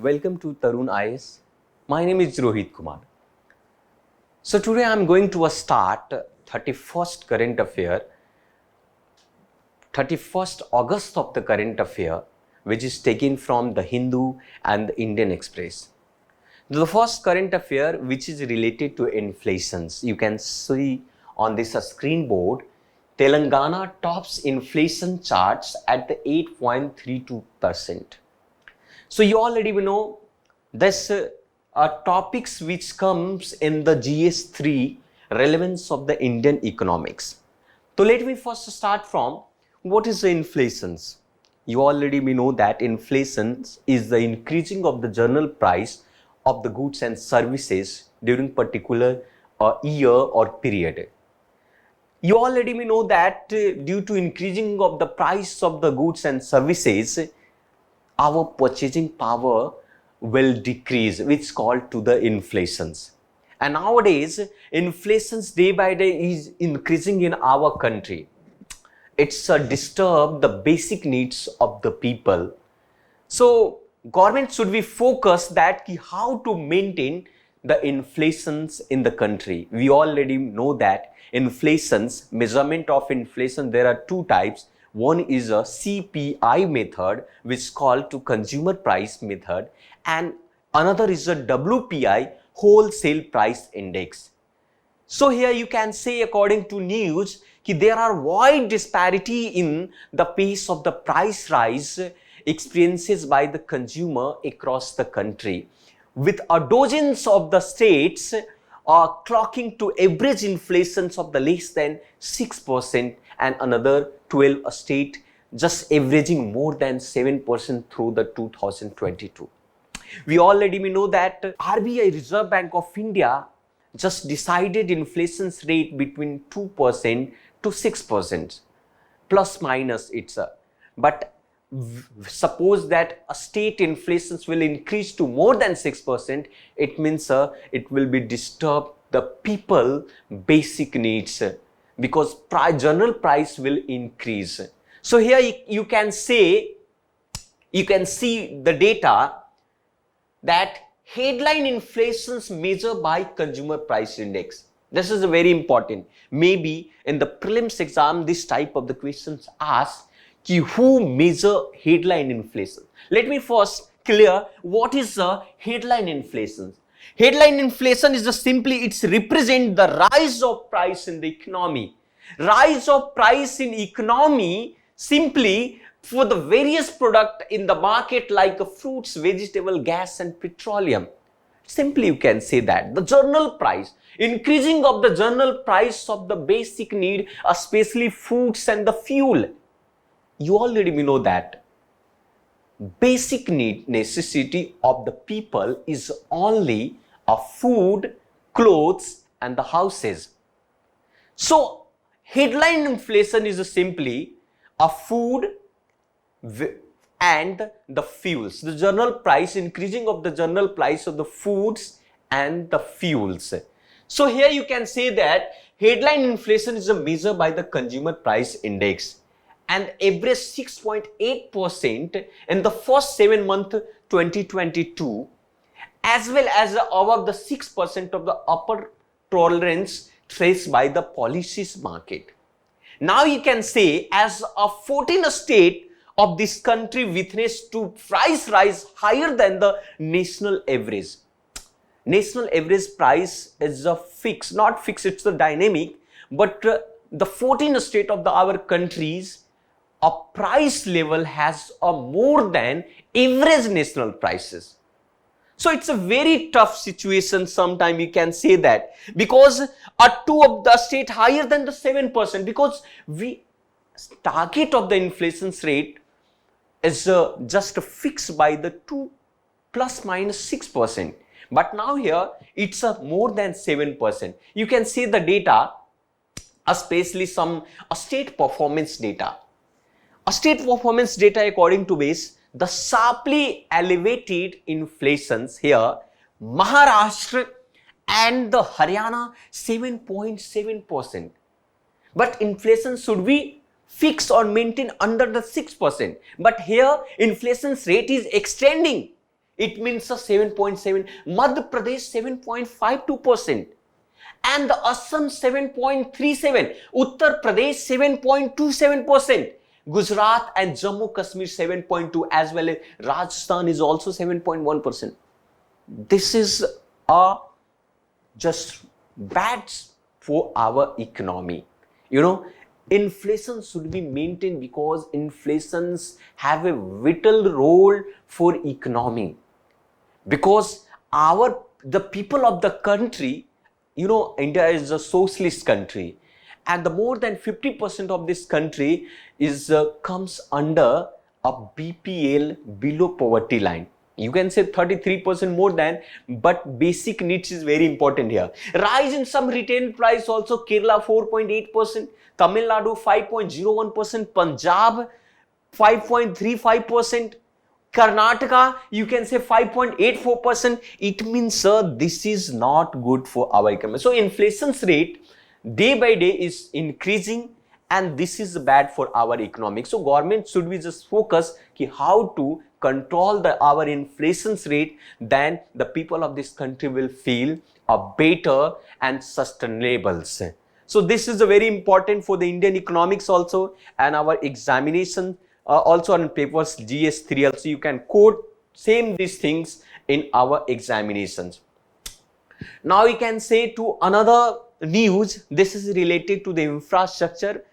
welcome to Tarun IAS. My name is Rohit Kumar. So today I am going to start 31st current affair, 31st August of the current affair, which is taken from the Hindu and the Indian Express. The first current affair which is related to inflations. You can see on this screen board, Telangana tops inflation charts at the 8.32%. So you already know this topics which comes in the GS3 relevance of the Indian economics. So let me first start from what is the inflations. You already know that inflation is the increasing of the general price of the goods and services during particular year or period. You already know that due to increasing of the price of the goods and services, our purchasing power will decrease, which is called to the inflations. And nowadays, inflations day by day is increasing in our country. It's disturb the basic needs of the people. So government should be focused that how to maintain the inflations in the country. We already know that inflations, measurement of inflation, there are two types. One is a CPI method, which is called to consumer price method, and another is a WPI, wholesale price index. So here you can say, according to news, there are wide disparity in the pace of the price rise experiences by the consumer across the country, with dozens of the states are clocking to average inflations of the less than 6% and another 12 state just averaging more than 7% through the 2022. We already know that RBI, Reserve Bank of India, just decided inflation rate between 2% to 6%, plus minus it's a. But suppose that a state inflation will increase to more than 6%, it means it will be disturb the people basic needs because general price will increase. So here you can say, you can see the data that headline inflations measured by consumer price index. This is very important. Maybe in the prelims exam, this type of the questions asked, who measure headline inflation? Let me first clear what is the headline inflation. Headline inflation is simply, it's represent the rise of price in the economy. Rise of price in economy simply for the various product in the market like fruits, vegetable, gas and petroleum. Simply you can say that the general price, increasing of the general price of the basic need, especially foods and the fuel. You already know that basic need, necessity of the people is only a food, clothes and the houses. So headline inflation is simply a food and the fuels. The general price, increasing of the general price of the foods and the fuels. So here you can say that headline inflation is a measure by the consumer price index and average 6.8% in the first 7 months 2022, as well as above the 6% of the upper tolerance traced by the policies market. Now you can say as a 14 state of this country witnessed to price rise higher than the national average. National average price is a fixed, not fixed, it's a dynamic, but the 14 state of our countries, a price level has a more than average national prices. So it's a very tough situation. Sometime you can say that because two of the state higher than the 7%, because we target of the inflation rate is just fixed by the 2 plus minus 6%. But now here it's more than 7%. You can see the data, especially some state performance data. A state performance data according to base, the sharply elevated inflations here, Maharashtra and the Haryana 7.7%. But inflation should be fixed or maintained under the 6%. But here inflation rate is extending. It means a 7.7. Madhya Pradesh 7.52%. And the Assam 7.37, Uttar Pradesh 7.27%, Gujarat and Jammu Kashmir 7.2, as well as Rajasthan is also 7.1%. This is a just bad for our economy. You know, inflation should be maintained because inflations have a vital role for economy. Because the people of the country, you know, India is a socialist country, and the more than 50% of this country is comes under a BPL, below poverty line. You can say 33% more than, but basic needs is very important here. Rise in some retail price also, Kerala 4.8%, Tamil Nadu 5.01%, Punjab 5.35%, Karnataka, you can say 5.84%. It means, sir, this is not good for our economy. So inflation's rate day by day is increasing, and this is bad for our economy. So government should be just focus how to control our inflation's rate, then the people of this country will feel better and sustainable. So this is very important for the Indian economics also, and our examination also on papers GS3 also you can quote same these things in our examinations. Now we can say to another news. This is related to the infrastructure.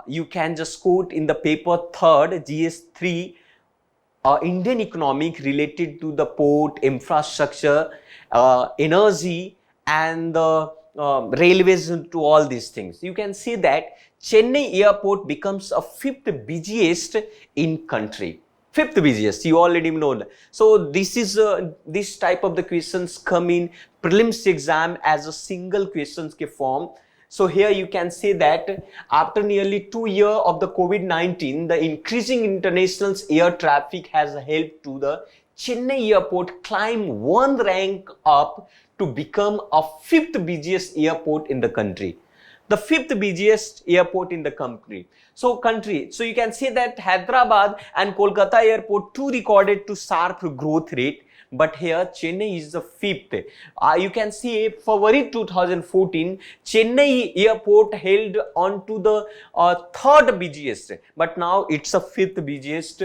You can just quote in the paper 3rd GS3 Indian economic related to the port, infrastructure, energy, and the railways, to all these things. You can see that Chennai airport becomes a 5th busiest in country. 5th busiest, you already know that. So this is this type of the questions come in prelims exam as a single questions ke form. So here you can say that after nearly 2 years of the COVID-19, the increasing international air traffic has helped to the Chennai airport climb 1 rank up to become a 5th busiest airport in the country. The 5th busiest airport in the country. So you can say that Hyderabad and Kolkata airport too recorded to sharp growth rate. But here Chennai is the 5th. You can see February 2014, Chennai airport held on to the 3rd busiest, but now it's a 5th busiest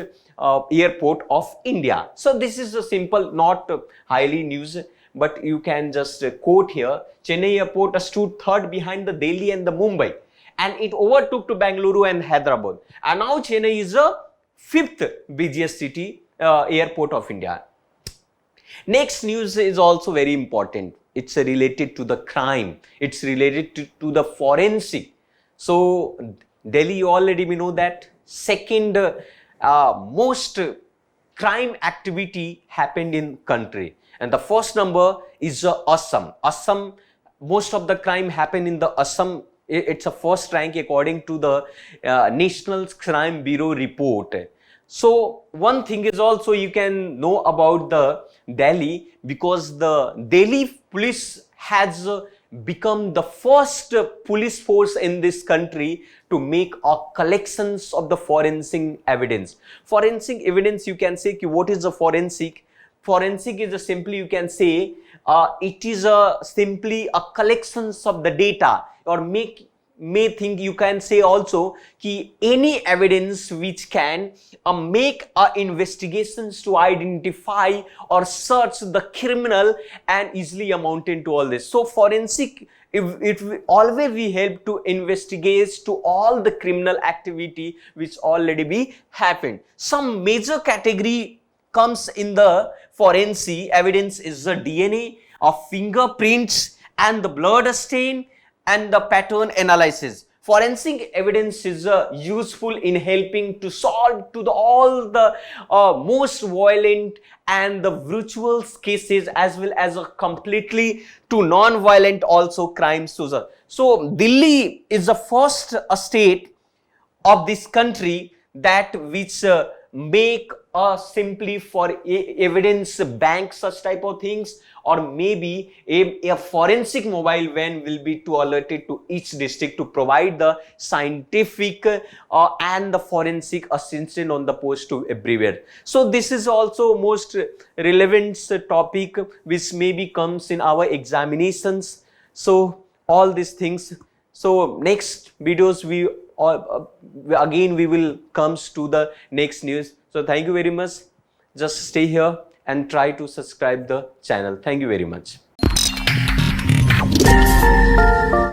airport of India. So this is a simple, not highly news, but you can just quote here. Chennai airport stood 3rd behind the Delhi and the Mumbai, and it overtook to Bangalore and Hyderabad. And now Chennai is a 5th busiest city airport of India. Next news is also very important. It's related to the crime. It's related to the forensic. So Delhi, you already know that second most crime activity happened in country, and the first number is Assam. Assam, most of the crime happened in the Assam. It's a first rank according to the National Crime Bureau report. So one thing is also you can know about the Delhi, because the Delhi police has become the first police force in this country to make a collections of the forensic evidence. Forensic evidence, you can say what is the forensic? Forensic is simply, you can say it is simply a collections of the data, or may think you can say also ki any evidence which can make investigations to identify or search the criminal and easily amounted to all this. So forensic, it will always be help to investigate to all the criminal activity which already be happened. Some major category comes in the forensic evidence is the DNA, of fingerprints, and the blood stain, and the pattern analysis. Forensic evidence is useful in helping to solve to all the most violent and the virtual cases, as well as completely to non-violent also crimes. So Delhi is the first state of this country that which make a simply for evidence bank such type of things, or maybe a forensic mobile van will be to alerted to each district to provide the scientific and the forensic assistant on the post to everywhere. So this is also most relevant topic which maybe comes in our examinations. So all these things. So next videos we again we will comes to the next news. So thank you very much. Just stay here and try to subscribe the channel. Thank you very much.